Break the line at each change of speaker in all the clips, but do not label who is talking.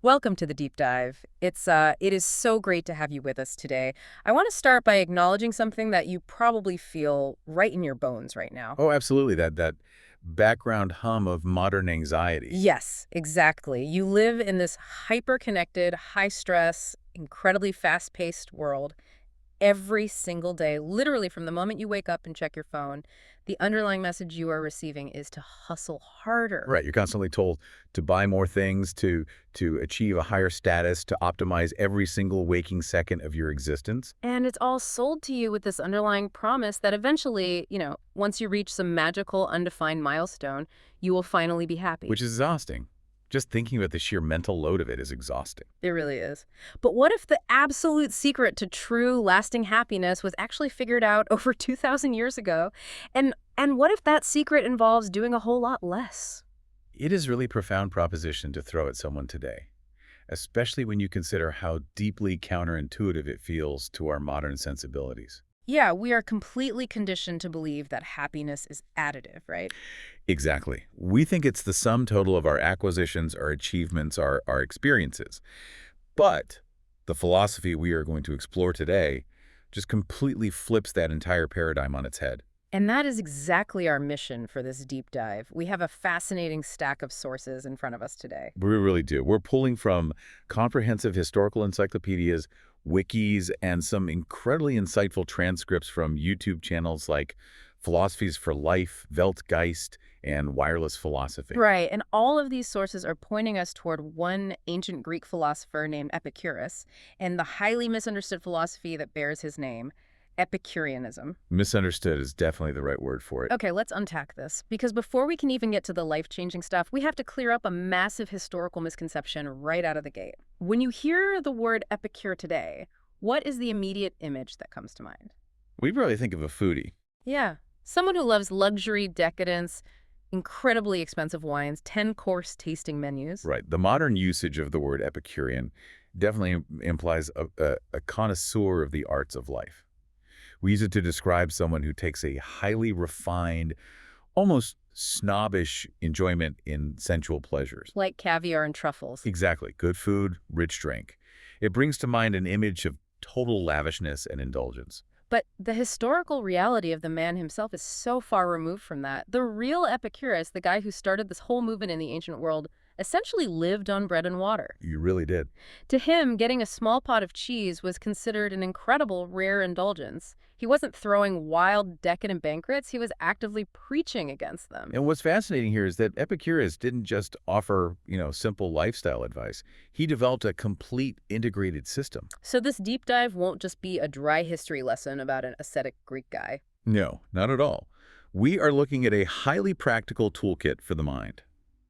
Welcome to the deep dive. It is so great to have you with us today. I want to start by acknowledging something that you probably feel right in your bones right now.
Oh, absolutely. That background hum of modern anxiety.
Yes, exactly. You live in this hyper-connected, high-stress, incredibly fast-paced world every single day. Literally, from the moment you wake up and check your phone, the underlying message you are receiving is to hustle harder.
Right. You're constantly told to buy more things, to achieve a higher status, to optimize every single waking second of your existence,
And it's all sold to you with this underlying promise that eventually, once you reach some magical, undefined milestone, you will finally be happy.
which is exhausting. Just thinking about the sheer mental load of it is exhausting.
It really is. But what if the absolute secret to true, lasting happiness was actually figured out over 2,000 years ago? And what if that secret involves doing a whole lot less?
It is really profound proposition to throw at someone today, especially when you consider how deeply counterintuitive it feels to our modern sensibilities.
Yeah, we are completely conditioned to believe that happiness is additive, right?
Exactly. We think it's the sum total of our acquisitions, our achievements, our experiences. But the philosophy we are going to explore today just completely flips that entire paradigm on its head.
And that is exactly our mission for this deep dive. We have a fascinating stack of sources in front of us today.
We really do. We're pulling from comprehensive historical encyclopedias, wikis, and some incredibly insightful transcripts from YouTube channels like Philosophies for Life, Weltgeist, and Wireless Philosophy.
Right, and all of these sources are pointing us toward one ancient Greek philosopher named Epicurus and the highly misunderstood philosophy that bears his name, Epicureanism.
Misunderstood is definitely the right word for it.
Okay, let's unpack this, because before we can even get to the life-changing stuff, we have to clear up a massive historical misconception right out of the gate. When you hear the word Epicure today, what is the immediate image that comes to mind?
We really think of a foodie.
Yeah, someone who loves luxury, decadence, incredibly expensive wines, 10-course tasting menus.
Right. The modern usage of the word Epicurean definitely implies a connoisseur of the arts of life. We use it to describe someone who takes a highly refined, almost snobbish enjoyment in sensual pleasures.
Like caviar and truffles.
Exactly. Good food, rich drink. It brings to mind an image of total lavishness and indulgence.
But the historical reality of the man himself is so far removed from that. The real Epicurus, the guy who started this whole movement in the ancient world, essentially lived on bread and water.
You really did.
To him, getting a small pot of cheese was considered an incredible, rare indulgence. He wasn't throwing wild, decadent banquets. He was actively preaching against them.
And what's fascinating here is that Epicurus didn't just offer, simple lifestyle advice. He developed a complete integrated system.
So this deep dive won't just be a dry history lesson about an ascetic Greek guy.
No, not at all. We are looking at a highly practical toolkit for the mind.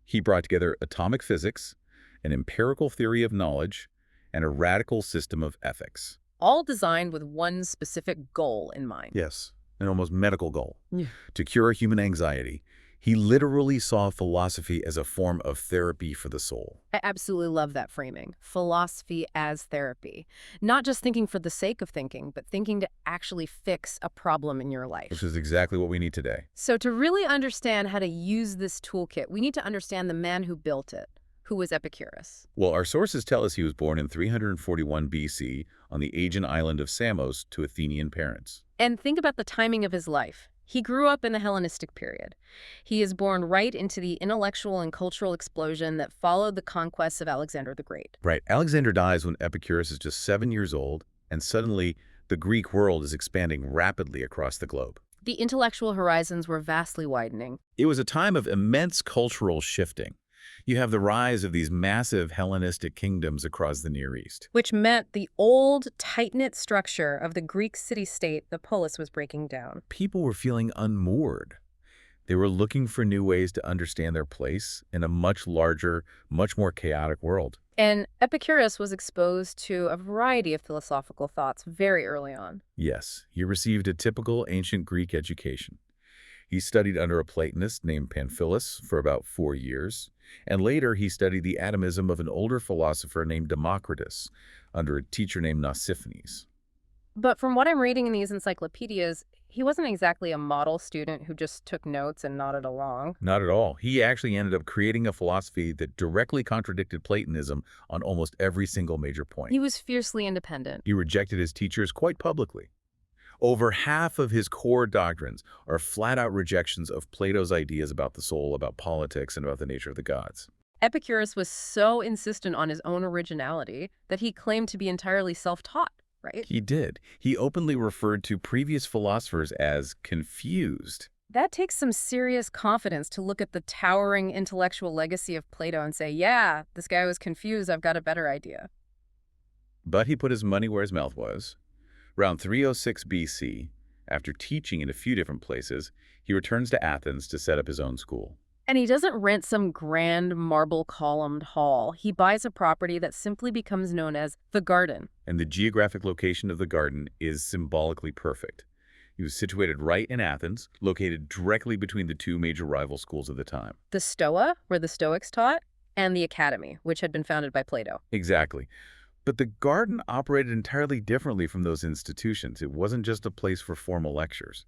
He brought together atomic physics, an empirical theory of knowledge, and a radical system of ethics.
All designed with one specific goal in mind.
Yes, an almost medical goal.
Yeah.
To cure human anxiety, he literally saw philosophy as a form of therapy for the soul.
I absolutely love that framing. Philosophy as therapy. Not just thinking for the sake of thinking, but thinking to actually fix a problem in your life.
Which is exactly what we need today.
So to really understand how to use this toolkit, we need to understand the man who built it, who was Epicurus.
Well, our sources tell us he was born in 341 BC on the Aegean island of Samos to Athenian parents.
And think about the timing of his life. He grew up in the Hellenistic period. He is born right into the intellectual and cultural explosion that followed the conquests of Alexander the Great.
Right. Alexander dies when Epicurus is just 7 years old, and suddenly the Greek world is expanding rapidly across the globe.
The intellectual horizons were vastly widening.
It was a time of immense cultural shifting. You have the rise of these massive Hellenistic kingdoms across the Near East.
Which meant the old, tight-knit structure of the Greek city-state, the polis, was breaking down.
People were feeling unmoored. They were looking for new ways to understand their place in a much larger, much more chaotic world.
And Epicurus was exposed to a variety of philosophical thoughts very early on.
Yes, he received a typical ancient Greek education. He studied under a Platonist named Pamphilus for about 4 years, and later he studied the atomism of an older philosopher named Democritus under a teacher named Nausiphanes.
But from what I'm reading in these encyclopedias, He wasn't exactly a model student who just took notes and nodded along.
Not at all. He actually ended up creating a philosophy that directly contradicted Platonism on almost every single major point.
He was fiercely independent.
He rejected his teachers quite publicly. Over half of his core doctrines are flat-out rejections of Plato's ideas about the soul, about politics, and about the nature of the gods.
Epicurus was so insistent on his own originality that he claimed to be entirely self-taught, right?
He did. He openly referred to previous philosophers as confused.
That takes some serious confidence to look at the towering intellectual legacy of Plato and say, yeah, this guy was confused, I've got a better idea.
But he put his money where his mouth was. Around 306 BC, after teaching in a few different places, he returns to Athens to set up his own school.
And he doesn't rent some grand marble-columned hall. He buys a property that simply becomes known as the Garden.
And the geographic location of the garden is symbolically perfect. He was situated right in Athens, located directly between the two major rival schools of the time.
The Stoa, where the Stoics taught, and the Academy, which had been founded by Plato.
Exactly. But the garden operated entirely differently from those institutions. It wasn't just a place for formal lectures.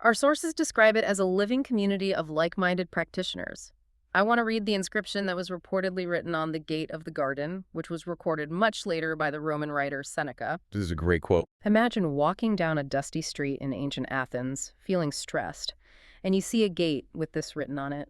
Our sources describe it as a living community of like-minded practitioners. I want to read the inscription that was reportedly written on the gate of the garden, which was recorded much later by the Roman writer Seneca.
This is a great quote.
Imagine walking down a dusty street in ancient Athens, feeling stressed, and you see a gate with this written on it.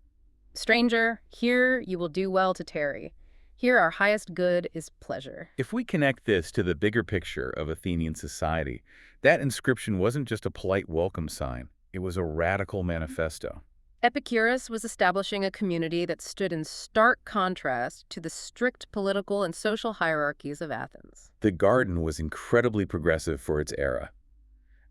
Stranger, here you will do well to tarry. Here our highest good is pleasure.
If we connect this to the bigger picture of Athenian society, that inscription wasn't just a polite welcome sign. It was a radical manifesto.
Epicurus was establishing a community that stood in stark contrast to the strict political and social hierarchies of Athens.
The garden was incredibly progressive for its era.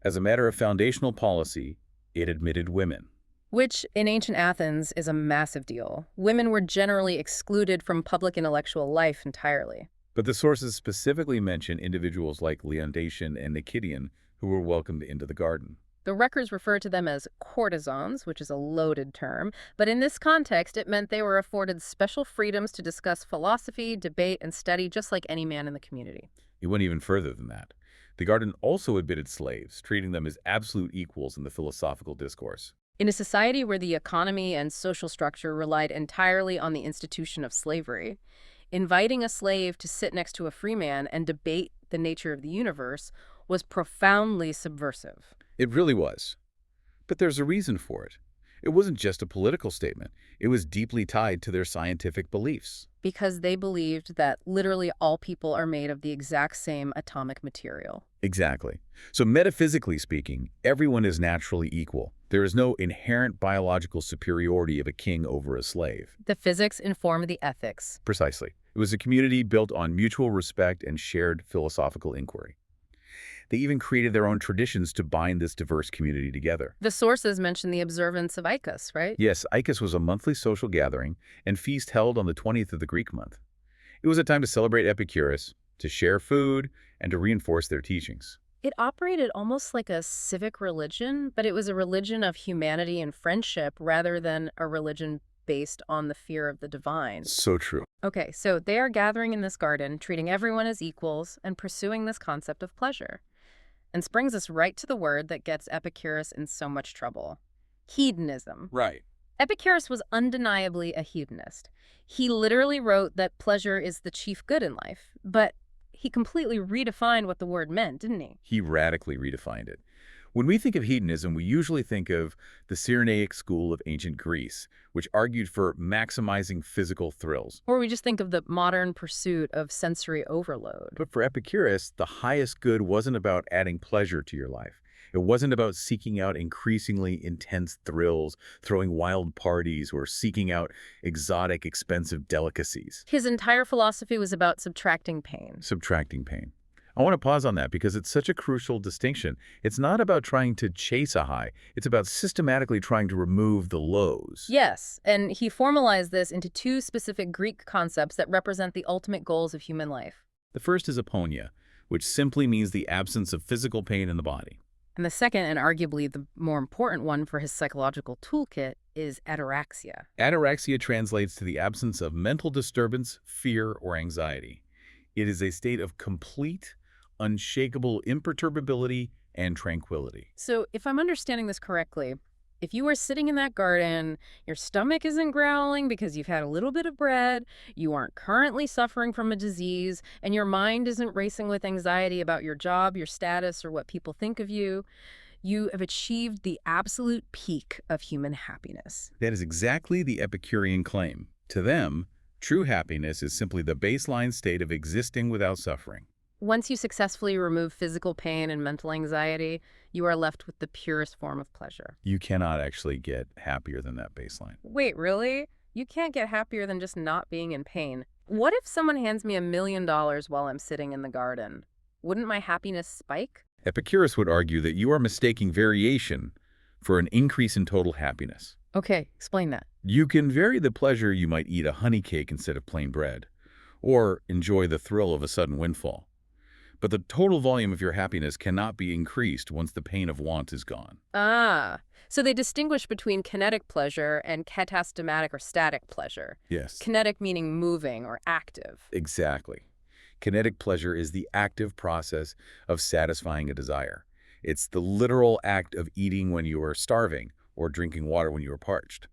As a matter of foundational policy, it admitted women.
Which, in ancient Athens, is a massive deal. Women were generally excluded from public intellectual life entirely.
But the sources specifically mention individuals like Leontian and Nikidian who were welcomed into the garden.
The records refer to them as courtesans, which is a loaded term, but in this context it meant they were afforded special freedoms to discuss philosophy, debate, and study just like any man in the community.
It went even further than that. The garden also admitted slaves, treating them as absolute equals in the philosophical discourse.
In a society where the economy and social structure relied entirely on the institution of slavery, inviting a slave to sit next to a free man and debate the nature of the universe was profoundly subversive.
It really was. But there's a reason for it. It wasn't just a political statement. It was deeply tied to their scientific beliefs.
Because they believed that literally all people are made of the exact same atomic material.
Exactly. So metaphysically speaking, everyone is naturally equal. There is no inherent biological superiority of a king over a slave.
The physics inform the ethics.
Precisely. It was a community built on mutual respect and shared philosophical inquiry. They even created their own traditions to bind this diverse community together.
The sources mention the observance of Icus, right?
Yes, Icus was a monthly social gathering and feast held on the 20th of the Greek month. It was a time to celebrate Epicurus, to share food, and to reinforce their teachings.
It operated almost like a civic religion, but it was a religion of humanity and friendship rather than a religion based on the fear of the divine.
So true.
Okay, so they are gathering in this garden, treating everyone as equals, and pursuing this concept of pleasure. And brings us right to the word that gets Epicurus in so much trouble. Hedonism.
Right.
Epicurus was undeniably a hedonist. He literally wrote that pleasure is the chief good in life, but he completely redefined what the word meant, didn't he?
He radically redefined it. When we think of hedonism, we usually think of the Cyrenaic school of ancient Greece, which argued for maximizing physical thrills.
Or we just think of the modern pursuit of sensory overload.
But for Epicurus, the highest good wasn't about adding pleasure to your life. It wasn't about seeking out increasingly intense thrills, throwing wild parties, or seeking out exotic, expensive delicacies.
His entire philosophy was about subtracting pain.
Subtracting pain. I want to pause on that because it's such a crucial distinction. It's not about trying to chase a high. It's about systematically trying to remove the lows.
Yes, and he formalized this into two specific Greek concepts that represent the ultimate goals of human life.
The first is aponia, which simply means the absence of physical pain in the body.
And the second, and arguably the more important one for his psychological toolkit, is ataraxia.
Ataraxia translates to the absence of mental disturbance, fear, or anxiety. It is a state of complete, unshakable imperturbability and tranquility.
So, if I'm understanding this correctly, if you are sitting in that garden, your stomach isn't growling because you've had a little bit of bread, you aren't currently suffering from a disease, and your mind isn't racing with anxiety about your job, your status, or what people think of you, you have achieved the absolute peak of human happiness.
That is exactly the Epicurean claim. To them, true happiness is simply the baseline state of existing without suffering.
Once you successfully remove physical pain and mental anxiety, you are left with the purest form of pleasure.
You cannot actually get happier than that baseline.
Wait, really? You can't get happier than just not being in pain. What if someone hands me $1 million while I'm sitting in the garden? Wouldn't my happiness spike?
Epicurus would argue that you are mistaking variation for an increase in total happiness.
Okay, explain that.
You can vary the pleasure you might eat a honey cake instead of plain bread, or enjoy the thrill of a sudden windfall. But the total volume of your happiness cannot be increased once the pain of want is gone.
Ah, so they distinguish between kinetic pleasure and katastomatic or static pleasure.
Yes,
Kinetic meaning moving or active.
exactly. Kinetic pleasure is the active process of satisfying a desire. It's the literal act of eating when you are starving or drinking water when you are parched.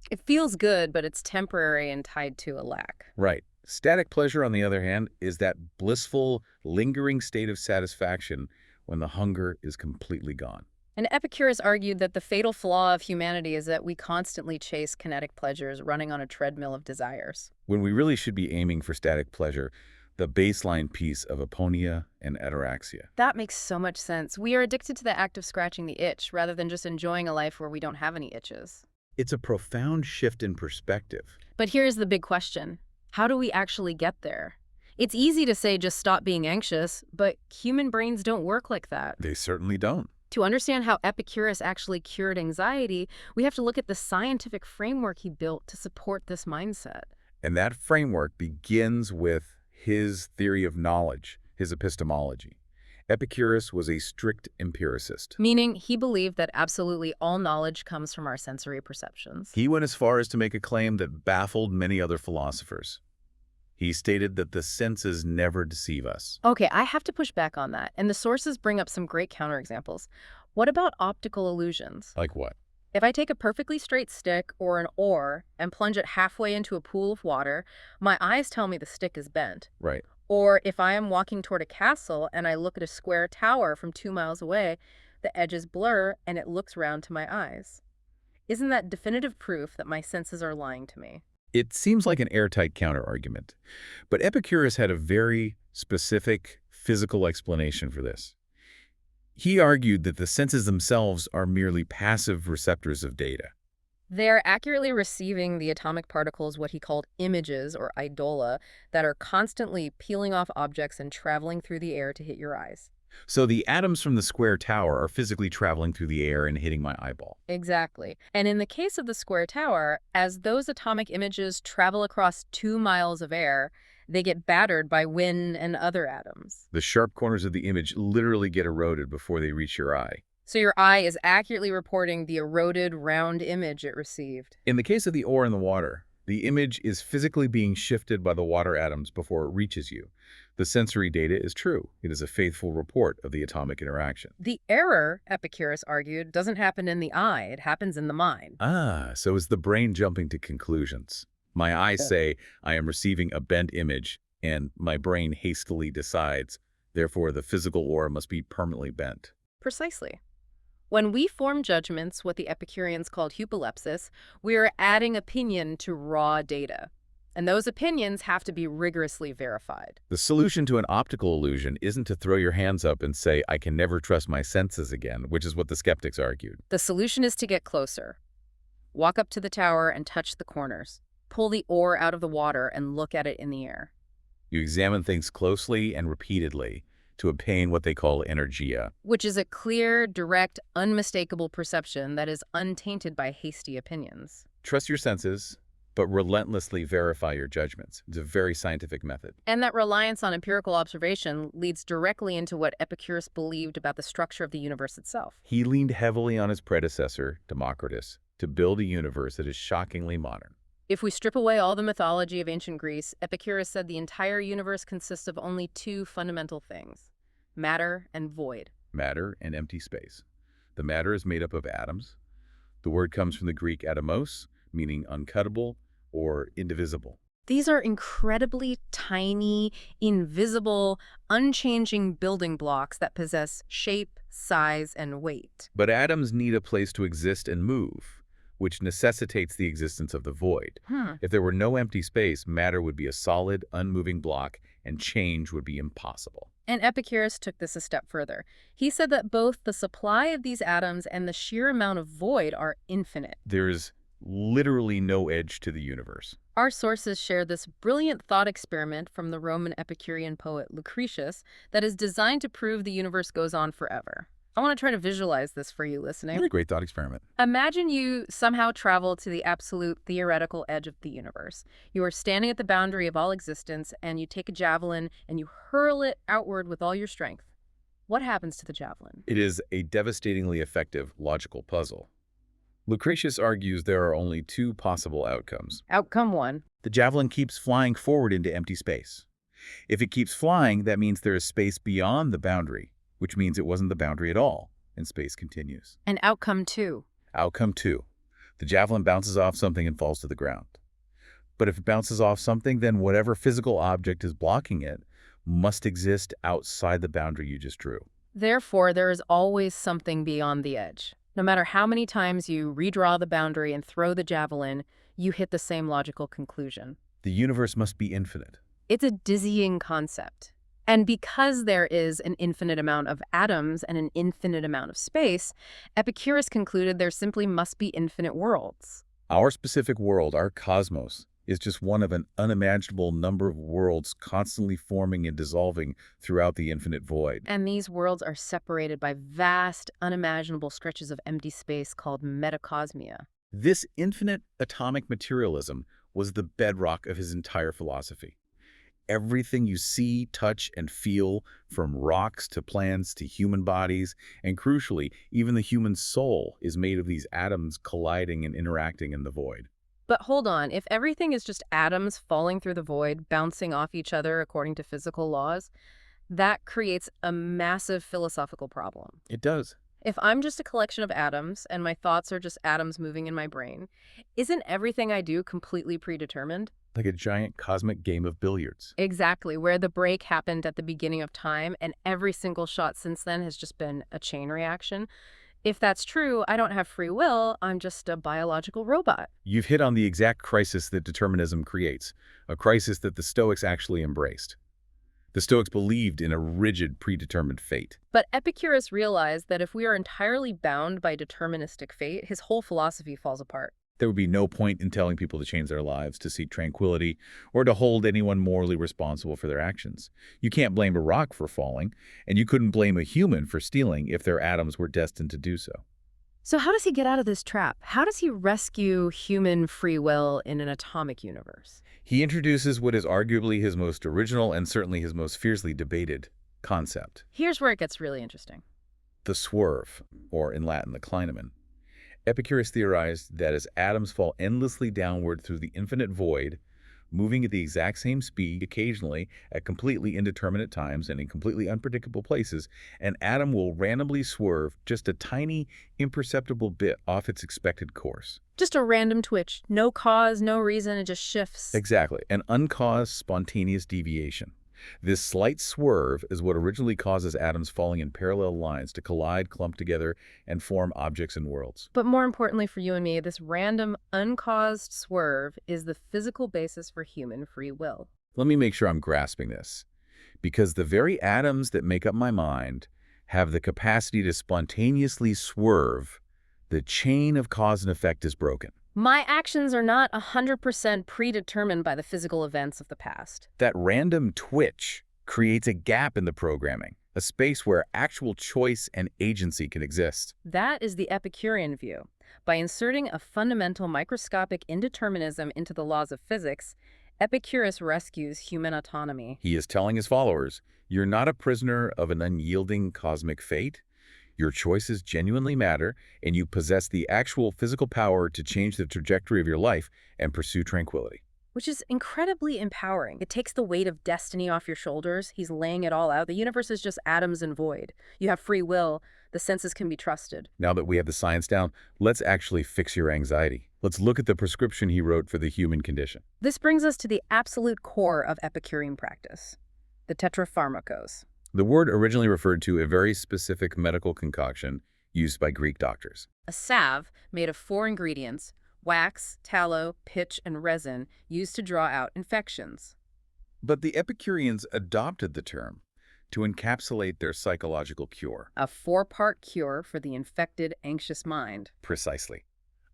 It feels good, but it's temporary and tied to a lack.
Right. Static pleasure, on the other hand, is that blissful, lingering state of satisfaction when the hunger is completely gone.
And Epicurus argued that the fatal flaw of humanity is that we constantly chase kinetic pleasures, running on a treadmill of desires.
When we really should be aiming for static pleasure, the baseline piece of aponia and ataraxia.
That makes so much sense. We are addicted to the act of scratching the itch rather than just enjoying a life where we don't have any itches.
It's a profound shift in perspective.
But here's the big question. How do we actually get there? It's easy to say just stop being anxious, but human brains don't work like that.
They certainly don't.
To understand how Epicurus actually cured anxiety, we have to look at the scientific framework he built to support this mindset.
And that framework begins with his theory of knowledge, his epistemology. Epicurus was a strict empiricist.
Meaning, he believed that absolutely all knowledge comes from our sensory perceptions.
He went as far as to make a claim that baffled many other philosophers. He stated that the senses never deceive us.
Okay, I have to push back on that, and the sources bring up some great counterexamples. What about optical illusions?
Like what?
If I take a perfectly straight stick or an oar and plunge it halfway into a pool of water, my eyes tell me the stick is bent.
Right.
Or if I am walking toward a castle and I look at a square tower from 2 miles away, the edges blur and it looks round to my eyes. Isn't that definitive proof that my senses are lying to me?
It seems like an airtight counterargument, but Epicurus had a very specific physical explanation for this. He argued that the senses themselves are merely passive receptors of data.
They are accurately receiving the atomic particles, what he called images or idola, that are constantly peeling off objects and traveling through the air to hit your eyes.
So the atoms from the square tower are physically traveling through the air and hitting my eyeball.
Exactly. And in the case of the square tower, as those atomic images travel across 2 miles of air, they get battered by wind and other atoms.
The sharp corners of the image literally get eroded before they reach your eye.
So your eye is accurately reporting the eroded, round image it received.
In the case of the oar in the water, the image is physically being shifted by the water atoms before it reaches you. The sensory data is true. It is a faithful report of the atomic interaction.
The error, Epicurus argued, doesn't happen in the eye. It happens in the mind.
Ah, so it's the brain jumping to conclusions. My eyes say I am receiving a bent image, and my brain hastily decides, therefore the physical oar must be permanently bent.
Precisely. When we form judgments, what the Epicureans called hypolepsis, we are adding opinion to raw data. And those opinions have to be rigorously verified.
The solution to an optical illusion isn't to throw your hands up and say, I can never trust my senses again, which is what the skeptics argued.
The solution is to get closer. Walk up to the tower and touch the corners. Pull the oar out of the water and look at it in the air.
You examine things closely and repeatedly to obtain what they call energia.
Which is a clear, direct, unmistakable perception that is untainted by hasty opinions.
Trust your senses, but relentlessly verify your judgments. It's a very scientific method.
And that reliance on empirical observation leads directly into what Epicurus believed about the structure of the universe itself.
He leaned heavily on his predecessor, Democritus, to build a universe that is shockingly modern.
If we strip away all the mythology of ancient Greece, Epicurus said the entire universe consists of only 2 fundamental things: matter and void.
Matter and empty space. The matter is made up of atoms. The word comes from the Greek atomos, meaning uncuttable or indivisible.
These are incredibly tiny, invisible, unchanging building blocks that possess shape, size, and weight.
But atoms need a place to exist and move, which necessitates the existence of the void.
Hmm.
If there were no empty space, matter would be a solid, unmoving block, and change would be impossible.
And Epicurus took this a step further. He said that both the supply of these atoms and the sheer amount of void are infinite.
There's literally no edge to the universe.
Our sources share this brilliant thought experiment from the Roman Epicurean poet Lucretius that is designed to prove the universe goes on forever. I want to try to visualize this for you listening.
What a great thought experiment.
Imagine you somehow travel to the absolute theoretical edge of the universe. You are standing at the boundary of all existence, and you take a javelin and you hurl it outward with all your strength. What happens to the javelin?
It is a devastatingly effective logical puzzle. Lucretius argues there are only two possible outcomes.
Outcome one.
The javelin keeps flying forward into empty space. If it keeps flying, that means there is space beyond the boundary, which means it wasn't the boundary at all, and space continues.
And outcome two.
Outcome two. The javelin bounces off something and falls to the ground. But if it bounces off something, then whatever physical object is blocking it must exist outside the boundary you just drew.
Therefore, there is always something beyond the edge. No matter how many times you redraw the boundary and throw the javelin, you hit the same logical conclusion.
The universe must be infinite.
It's a dizzying concept. And because there is an infinite amount of atoms and an infinite amount of space, Epicurus concluded there simply must be infinite worlds.
Our specific world, our cosmos, is just one of an unimaginable number of worlds constantly forming and dissolving throughout the infinite void.
And these worlds are separated by vast, unimaginable stretches of empty space called metacosmia.
This infinite atomic materialism was the bedrock of his entire philosophy. Everything you see, touch, and feel, from rocks to plants to human bodies, and crucially, even the human soul, is made of these atoms colliding and interacting in the void.
But hold on, if everything is just atoms falling through the void, bouncing off each other according to physical laws, that creates a massive philosophical problem.
It does.
If I'm just a collection of atoms and my thoughts are just atoms moving in my brain, isn't everything I do completely predetermined?
Like a giant cosmic game of billiards.
Exactly, where the break happened at the beginning of time and every single shot since then has just been a chain reaction. If that's true, I don't have free will, I'm just a biological robot.
You've hit on the exact crisis that determinism creates, a crisis that the Stoics actually embraced. The Stoics believed in a rigid, predetermined fate.
But Epicurus realized that if we are entirely bound by deterministic fate, his whole philosophy falls apart.
There would be no point in telling people to change their lives, to seek tranquility, or to hold anyone morally responsible for their actions. You can't blame a rock for falling, and you couldn't blame a human for stealing if their atoms were destined to do so.
So how does he get out of this trap? How does he rescue human free will in an atomic universe?
He introduces what is arguably his most original and certainly his most fiercely debated concept.
Here's where it gets really interesting.
The swerve, or in Latin, the clinamen. Epicurus theorized that as atoms fall endlessly downward through the infinite void, moving at the exact same speed occasionally at completely indeterminate times and in completely unpredictable places, an atom will randomly swerve just a tiny, imperceptible bit off its expected course.
Just a random twitch. No cause, no reason, it just shifts.
Exactly, an uncaused, spontaneous deviation. This slight swerve is what originally causes atoms falling in parallel lines to collide, clump together, and form objects and worlds.
But more importantly for you and me, this random, uncaused swerve is the physical basis for human free will.
Let me make sure I'm grasping this. Because the very atoms that make up my mind have the capacity to spontaneously swerve, the chain of cause and effect is broken.
My actions are not 100% predetermined by the physical events of the past.
That random twitch creates a gap in the programming, a space where actual choice and agency can exist.
That is the Epicurean view. By inserting a fundamental microscopic indeterminism into the laws of physics, Epicurus rescues human autonomy.
He is telling his followers, you're not a prisoner of an unyielding cosmic fate. Your choices genuinely matter, and you possess the actual physical power to change the trajectory of your life and pursue tranquility.
which is incredibly empowering. It takes the weight of destiny off your shoulders. He's laying it all out. The universe is just atoms and void. You have free will. The senses can be trusted.
Now that we have the science down, let's actually fix your anxiety. Let's look at the prescription he wrote for the human condition.
This brings us to the absolute core of Epicurean practice, the tetrapharmakos.
The word originally referred to a very specific medical concoction used by Greek doctors.
A salve made of 4 ingredients, wax, tallow, pitch, and resin, used to draw out infections.
But the Epicureans adopted the term to encapsulate their psychological cure.
A 4-part cure for the infected, anxious mind.
Precisely.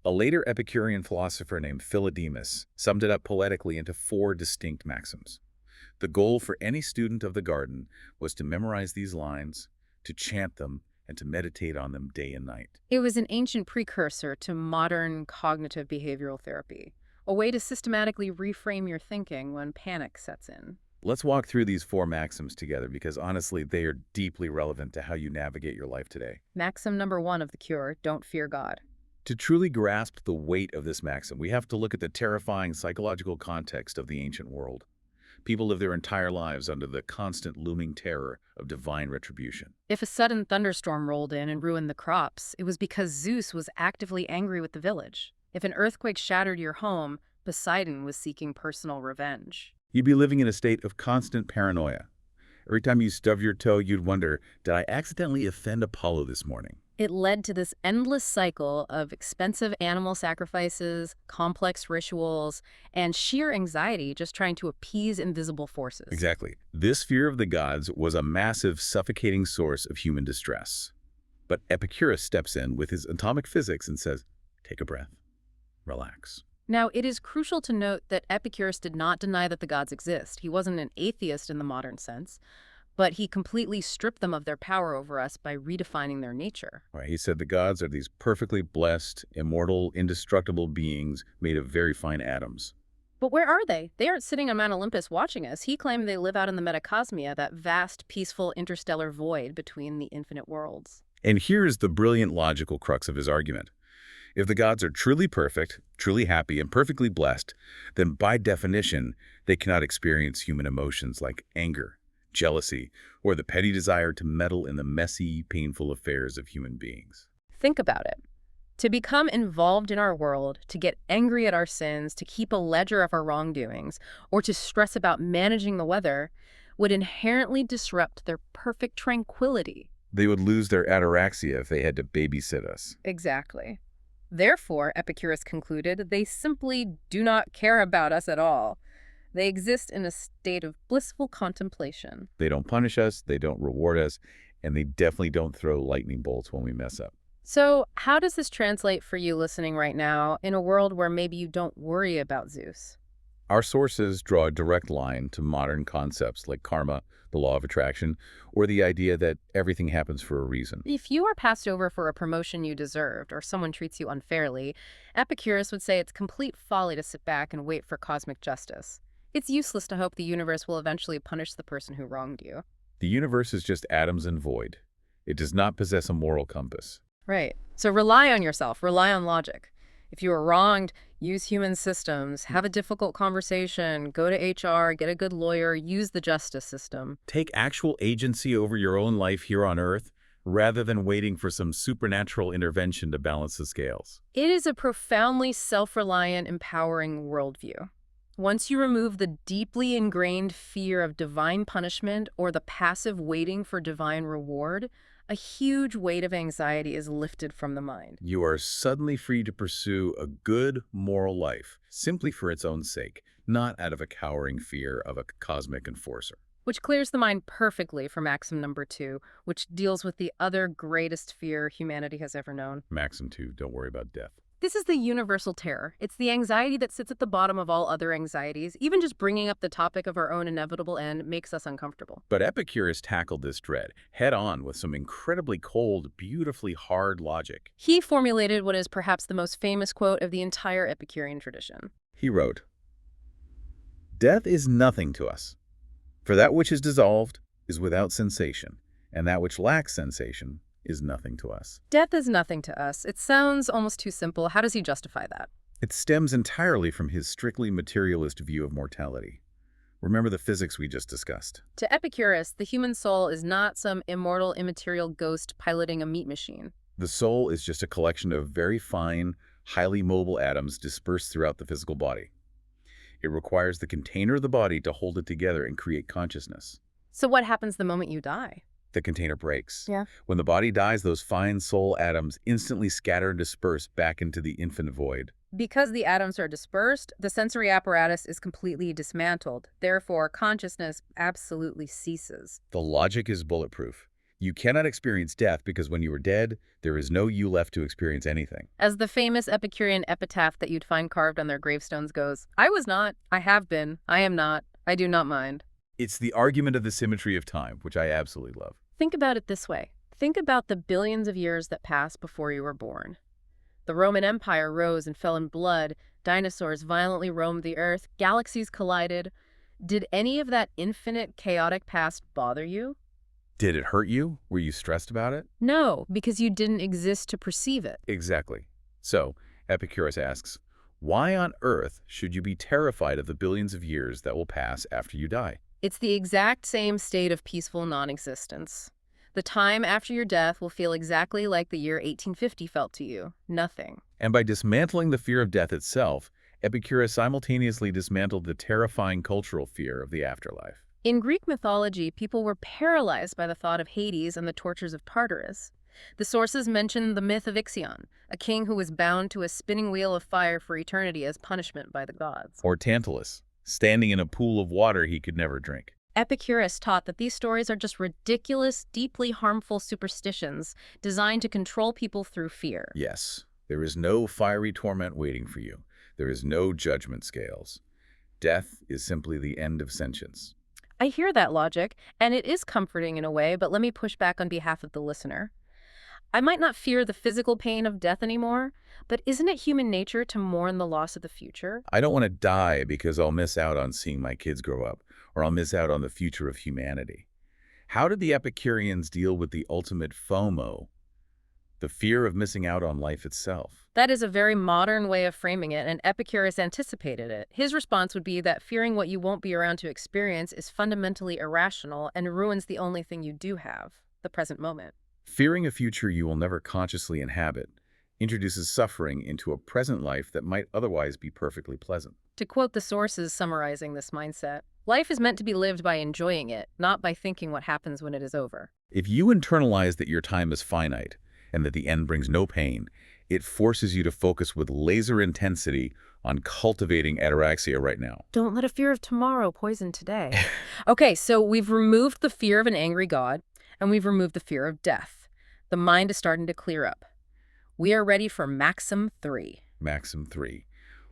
A later Epicurean philosopher named Philodemus summed it up poetically into 4 distinct maxims. The goal for any student of the garden was to memorize these lines, to chant them, and to meditate on them day and night.
It was an ancient precursor to modern cognitive behavioral therapy, a way to systematically reframe your thinking when panic sets in.
Let's walk through these 4 maxims together because honestly, they are deeply relevant to how you navigate your life today.
Maxim number 1 of the cure, don't fear God.
To truly grasp the weight of this maxim, we have to look at the terrifying psychological context of the ancient world. People live their entire lives under the constant looming terror of divine retribution.
If a sudden thunderstorm rolled in and ruined the crops, it was because Zeus was actively angry with the village. If an earthquake shattered your home, Poseidon was seeking personal revenge.
You'd be living in a state of constant paranoia. Every time you stub your toe, you'd wonder, did I accidentally offend Apollo this morning?
It led to this endless cycle of expensive animal sacrifices, complex rituals, and sheer anxiety just trying to appease invisible forces.
Exactly. This fear of the gods was a massive, suffocating source of human distress. But Epicurus steps in with his atomic physics and says, take a breath, relax.
Now, it is crucial to note that Epicurus did not deny that the gods exist. He wasn't an atheist in the modern sense, but he completely stripped them of their power over us by redefining their nature.
Right, he said the gods are these perfectly blessed, immortal, indestructible beings made of very fine atoms.
But where are they? They aren't sitting on Mount Olympus watching us. He claimed they live out in the metacosmia, that vast, peaceful, interstellar void between the infinite worlds.
And here is the brilliant logical crux of his argument. If the gods are truly perfect, truly happy, and perfectly blessed, then by definition, they cannot experience human emotions like anger, jealousy, or the petty desire to meddle in the messy, painful affairs of human beings.
Think about it. To become involved in our world, to get angry at our sins, to keep a ledger of our wrongdoings, or to stress about managing the weather would inherently disrupt their perfect tranquility.
They would lose their ataraxia if they had to babysit us.
Exactly. Therefore, Epicurus concluded, they simply do not care about us at all. They exist in a state of blissful contemplation.
They don't punish us, they don't reward us, and they definitely don't throw lightning bolts when we mess up.
So, how does this translate for you listening right now in a world where maybe you don't worry about Zeus?
Our sources draw a direct line to modern concepts like karma, the law of attraction, or the idea that everything happens for a reason.
If you are passed over for a promotion you deserved or someone treats you unfairly, Epicurus would say it's complete folly to sit back and wait for cosmic justice. It's useless to hope the universe will eventually punish the person who wronged you.
The universe is just atoms and void. It does not possess a moral compass.
Right. So rely on yourself, rely on logic. If you are wronged, use human systems, have a difficult conversation, go to HR, get a good lawyer, use the justice system.
Take actual agency over your own life here on Earth, rather than waiting for some supernatural intervention to balance the scales.
It is a profoundly self-reliant, empowering worldview. Once you remove the deeply ingrained fear of divine punishment or the passive waiting for divine reward, a huge weight of anxiety is lifted from the mind.
You are suddenly free to pursue a good, moral life, simply for its own sake, not out of a cowering fear of a cosmic enforcer.
Which clears the mind perfectly for maxim number 2, which deals with the other greatest fear humanity has ever known.
Maxim 2, don't worry about death.
This is the universal terror. It's the anxiety that sits at the bottom of all other anxieties. Even just bringing up the topic of our own inevitable end makes us uncomfortable.
But Epicurus tackled this dread head-on with some incredibly cold, beautifully hard logic.
He formulated what is perhaps the most famous quote of the entire Epicurean tradition.
He wrote, "Death is nothing to us, for that which is dissolved is without sensation, and that which lacks sensation is nothing to us."
Death is nothing to us. It sounds almost too simple. How does he justify that?
It stems entirely from his strictly materialist view of mortality. Remember the physics we just discussed.
To Epicurus, the human soul is not some immortal, immaterial ghost piloting a meat machine.
The soul is just a collection of very fine, highly mobile atoms dispersed throughout the physical body. It requires the container of the body to hold it together and create consciousness.
So what happens the moment you die?
The container breaks.
Yeah.
When the body dies, those fine soul atoms instantly scatter and disperse back into the infinite void.
Because the atoms are dispersed, the sensory apparatus is completely dismantled. Therefore, consciousness absolutely ceases.
The logic is bulletproof. You cannot experience death because when you are dead, there is no you left to experience anything.
As the famous Epicurean epitaph that you'd find carved on their gravestones goes, I was not, I have been, I am not, I do not mind.
It's the argument of the symmetry of time, which I absolutely love.
Think about it this way. Think about the billions of years that passed before you were born. The Roman Empire rose and fell in blood. Dinosaurs violently roamed the earth. Galaxies collided. Did any of that infinite, chaotic past bother you?
Did it hurt you? Were you stressed about it?
No, because you didn't exist to perceive it.
Exactly. So, Epicurus asks, why on earth should you be terrified of the billions of years that will pass after you die?
It's the exact same state of peaceful non-existence. The time after your death will feel exactly like the year 1850 felt to you. Nothing.
And by dismantling the fear of death itself, Epicurus simultaneously dismantled the terrifying cultural fear of the afterlife.
In Greek mythology, people were paralyzed by the thought of Hades and the tortures of Tartarus. The sources mention the myth of Ixion, a king who was bound to a spinning wheel of fire for eternity as punishment by the gods.
Or Tantalus, standing in a pool of water he could never drink.
Epicurus taught that these stories are just ridiculous, deeply harmful superstitions designed to control people through fear.
Yes, there is no fiery torment waiting for you. There is no judgment scales. Death is simply the end of sentience.
I hear that logic, and it is comforting in a way, but let me push back on behalf of the listener. I might not fear the physical pain of death anymore, but isn't it human nature to mourn the loss of the future?
I don't want to die because I'll miss out on seeing my kids grow up, or I'll miss out on the future of humanity. How did the Epicureans deal with the ultimate FOMO, the fear of missing out on life itself?
That is a very modern way of framing it, and Epicurus anticipated it. His response would be that fearing what you won't be around to experience is fundamentally irrational and ruins the only thing you do have, the present moment.
Fearing a future you will never consciously inhabit introduces suffering into a present life that might otherwise be perfectly pleasant.
To quote the sources summarizing this mindset, life is meant to be lived by enjoying it, not by thinking what happens when it is over.
If you internalize that your time is finite and that the end brings no pain, it forces you to focus with laser intensity on cultivating ataraxia right now.
Don't let a fear of tomorrow poison today. Okay, so we've removed the fear of an angry God, and we've removed the fear of death. The mind is starting to clear up. We are ready for Maxim 3.
Maxim 3.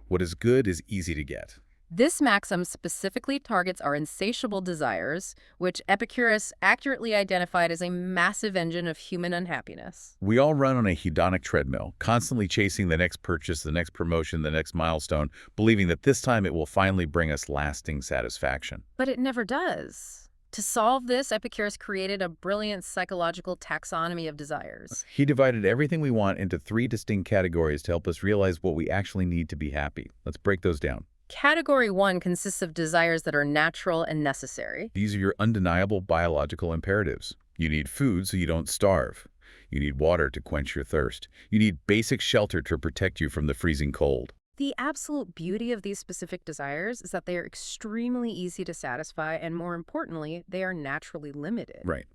What is good is easy to get.
This maxim specifically targets our insatiable desires, which Epicurus accurately identified as a massive engine of human unhappiness.
We all run on a hedonic treadmill, constantly chasing the next purchase, the next promotion, the next milestone, believing that this time it will finally bring us lasting satisfaction.
But it never does. To solve this, Epicurus created a brilliant psychological taxonomy of desires.
He divided everything we want into 3 distinct categories to help us realize what we actually need to be happy. Let's break those down.
Category 1 consists of desires that are natural and necessary.
These are your undeniable biological imperatives. You need food so you don't starve. You need water to quench your thirst. You need basic shelter to protect you from the freezing cold.
The absolute beauty of these specific desires is that they are extremely easy to satisfy, and more importantly, they are naturally limited.
Right.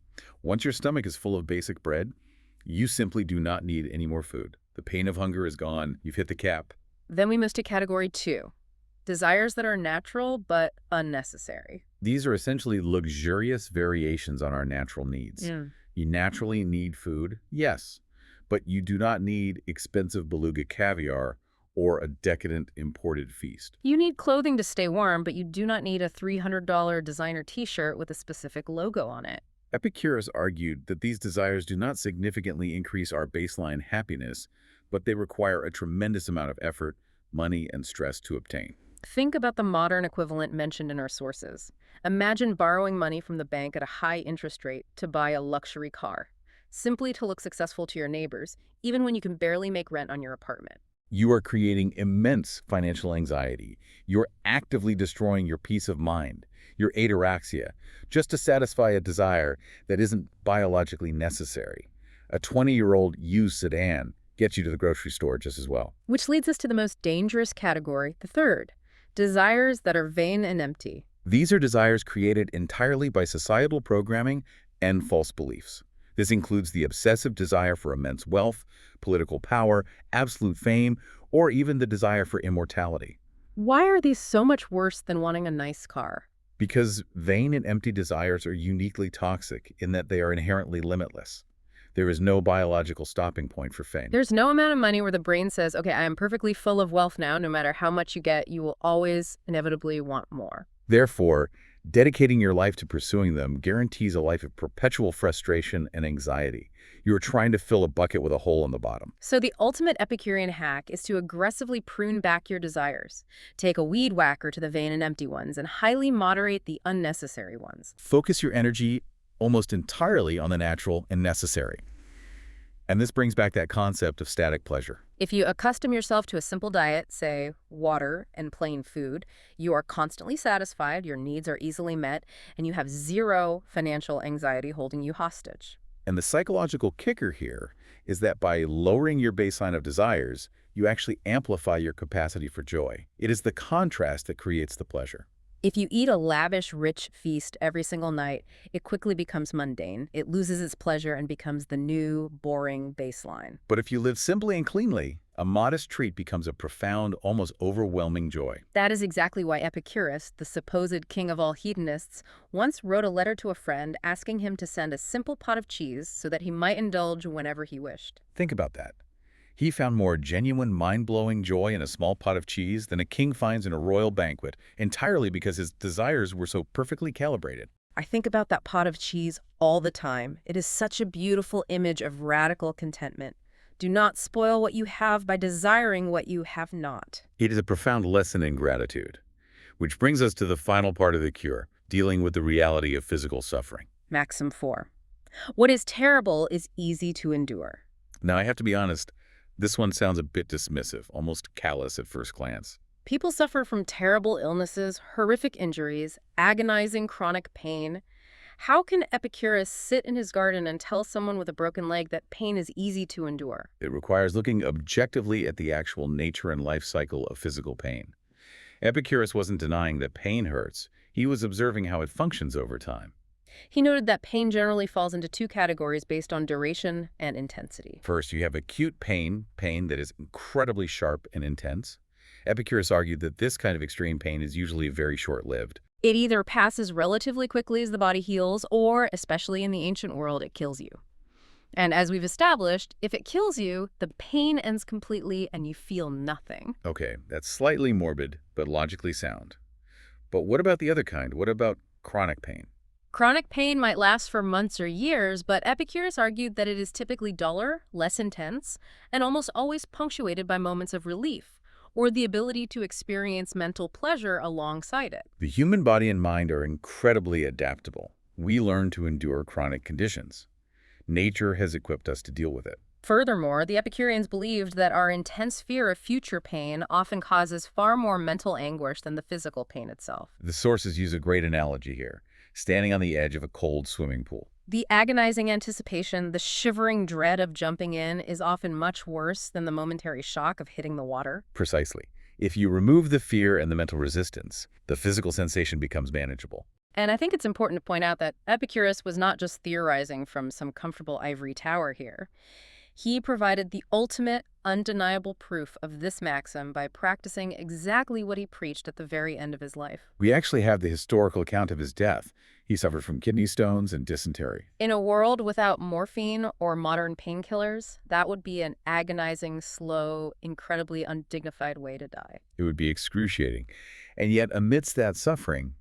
Once your stomach is full of basic bread, you simply do not need any more food. The pain of hunger is gone. You've hit the cap.
Then we move to category 2. Desires that are natural but unnecessary.
These are essentially luxurious variations on our natural needs. You naturally need food, yes, but you do not need expensive beluga caviar or a decadent imported feast.
You need clothing to stay warm, but you do not need a $300 designer t-shirt with a specific logo on it.
Epicurus argued that these desires do not significantly increase our baseline happiness, but they require a tremendous amount of effort, money, and stress to obtain.
Think about the modern equivalent mentioned in our sources. Imagine borrowing money from the bank at a high interest rate to buy a luxury car, simply to look successful to your neighbors, even when you can barely make rent on your apartment.
You are creating immense financial anxiety. You're actively destroying your peace of mind, your ataraxia, just to satisfy a desire that isn't biologically necessary. A 20-year-old used sedan gets you to the grocery store just as well.
Which leads us to the most dangerous category, the third, desires that are vain and empty.
These are desires created entirely by societal programming and false beliefs. This includes the obsessive desire for immense wealth, political power, absolute fame, or even the desire for immortality.
Why are these so much worse than wanting a nice car?
Because vain and empty desires are uniquely toxic in that they are inherently limitless. There is no biological stopping point for fame.
There's no amount of money where the brain says, okay, I am perfectly full of wealth now. No matter how much you get, you will always inevitably want more.
Therefore, dedicating your life to pursuing them guarantees a life of perpetual frustration and anxiety. You are trying to fill a bucket with a hole in the bottom.
So the ultimate Epicurean hack is to aggressively prune back your desires. Take a weed whacker to the vain and empty ones and highly moderate the unnecessary ones.
Focus your energy almost entirely on the natural and necessary. And this brings back that concept of static pleasure.
If you accustom yourself to a simple diet, say water and plain food, you are constantly satisfied, your needs are easily met, and you have zero financial anxiety holding you hostage.
And the psychological kicker here is that by lowering your baseline of desires, you actually amplify your capacity for joy. It is the contrast that creates the pleasure.
If you eat a lavish, rich feast every single night, it quickly becomes mundane. It loses its pleasure and becomes the new, boring baseline.
But if you live simply and cleanly, a modest treat becomes a profound, almost overwhelming joy.
That is exactly why Epicurus, the supposed king of all hedonists, once wrote a letter to a friend asking him to send a simple pot of cheese so that he might indulge whenever he wished.
Think about that. He found more genuine, mind-blowing joy in a small pot of cheese than a king finds in a royal banquet, entirely because his desires were so perfectly calibrated.
I think about that pot of cheese all the time. It is such a beautiful image of radical contentment. Do not spoil what you have by desiring what you have not.
It is a profound lesson in gratitude, which brings us to the final part of the cure, dealing with the reality of physical suffering.
Maxim 4. What is terrible is easy to endure.
Now, I have to be honest, this one sounds a bit dismissive, almost callous at first glance.
People suffer from terrible illnesses, horrific injuries, agonizing chronic pain. How can Epicurus sit in his garden and tell someone with a broken leg that pain is easy to endure?
It requires looking objectively at the actual nature and life cycle of physical pain. Epicurus wasn't denying that pain hurts. He was observing how it functions over time.
He noted that pain generally falls into two categories based on duration and intensity.
First, you have acute pain that is incredibly sharp and intense. Epicurus argued that this kind of extreme pain is usually very short-lived.
It either passes relatively quickly as the body heals, or, especially in the ancient world, it kills you. And as we've established, if it kills you, the pain ends completely and you feel nothing.
Okay, that's slightly morbid, but logically sound. But what about the other kind? What about chronic pain?
Chronic pain might last for months or years, but Epicurus argued that it is typically duller, less intense, and almost always punctuated by moments of relief, or the ability to experience mental pleasure alongside it.
The human body and mind are incredibly adaptable. We learn to endure chronic conditions. Nature has equipped us to deal with it.
Furthermore, the Epicureans believed that our intense fear of future pain often causes far more mental anguish than the physical pain itself.
The sources use a great analogy here, standing on the edge of a cold swimming pool.
The agonizing anticipation, the shivering dread of jumping in is often much worse than the momentary shock of hitting the water.
Precisely. If you remove the fear and the mental resistance, the physical sensation becomes manageable.
And I think it's important to point out that Epicurus was not just theorizing from some comfortable ivory tower here. He provided the ultimate, undeniable proof of this maxim by practicing exactly what he preached at the very end of his life.
We actually have the historical account of his death. He suffered from kidney stones and dysentery.
In a world without morphine or modern painkillers, that would be an agonizing, slow, incredibly undignified way to die.
It would be excruciating. And yet, amidst that suffering,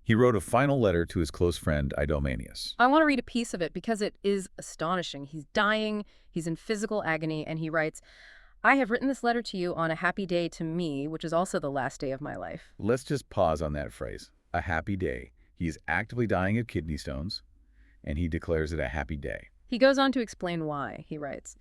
he wrote a final letter to his close friend, Idomeneus.
I want to read a piece of it because it is astonishing. He's dying, he's in physical agony, and he writes, I have written this letter to you on a happy day to me, which is also the last day of my life.
Let's just pause on that phrase, a happy day. He is actively dying of kidney stones, and he declares it a happy day.
He goes on to explain why. He writes,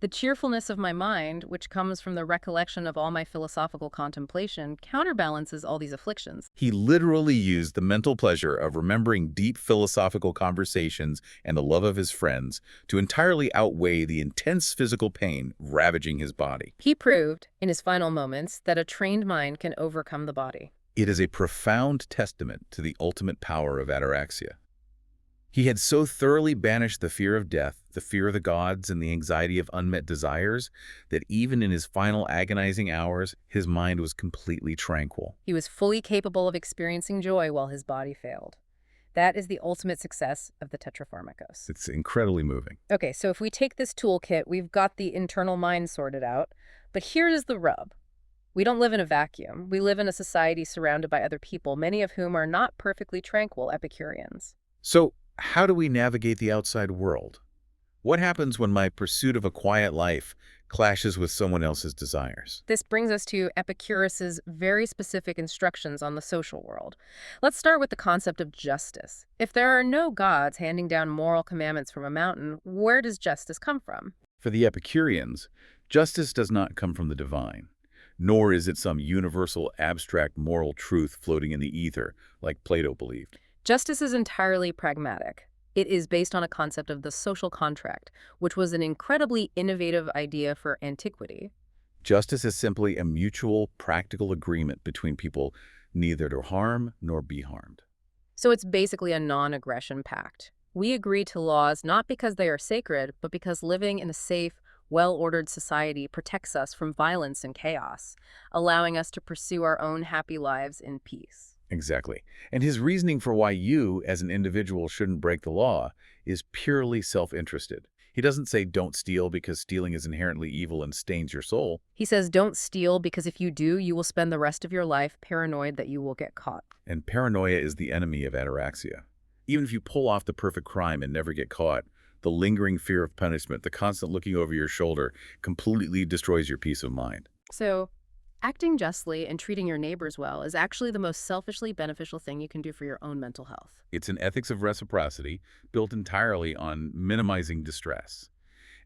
The cheerfulness of my mind, which comes from the recollection of all my philosophical contemplation, counterbalances all these afflictions.
He literally used the mental pleasure of remembering deep philosophical conversations and the love of his friends to entirely outweigh the intense physical pain ravaging his body.
He proved, in his final moments, that a trained mind can overcome the body.
It is a profound testament to the ultimate power of ataraxia. He had so thoroughly banished the fear of death, the fear of the gods, and the anxiety of unmet desires, that even in his final agonizing hours, his mind was completely tranquil.
He was fully capable of experiencing joy while his body failed. That is the ultimate success of the Tetrapharmakos.
It's incredibly moving.
Okay, so if we take this toolkit, we've got the internal mind sorted out. But here is the rub. We don't live in a vacuum. We live in a society surrounded by other people, many of whom are not perfectly tranquil Epicureans.
So, how do we navigate the outside world? What happens when my pursuit of a quiet life clashes with someone else's desires?
This brings us to Epicurus's very specific instructions on the social world. Let's start with the concept of justice. If there are no gods handing down moral commandments from a mountain, where does justice come from?
For the Epicureans, justice does not come from the divine, nor is it some universal abstract moral truth floating in the ether, like Plato believed.
Justice is entirely pragmatic. It is based on a concept of the social contract, which was an incredibly innovative idea for antiquity.
Justice is simply a mutual, practical agreement between people neither to harm nor be harmed.
So it's basically a non-aggression pact. We agree to laws not because they are sacred, but because living in a safe, well-ordered society protects us from violence and chaos, allowing us to pursue our own happy lives in peace.
Exactly. And his reasoning for why you, as an individual, shouldn't break the law is purely self-interested. He doesn't say don't steal because stealing is inherently evil and stains your soul.
He says don't steal because if you do, you will spend the rest of your life paranoid that you will get caught.
And paranoia is the enemy of ataraxia. Even if you pull off the perfect crime and never get caught, the lingering fear of punishment, the constant looking over your shoulder, completely destroys your peace of mind.
So, acting justly and treating your neighbors well is actually the most selfishly beneficial thing you can do for your own mental health.
It's an ethics of reciprocity built entirely on minimizing distress.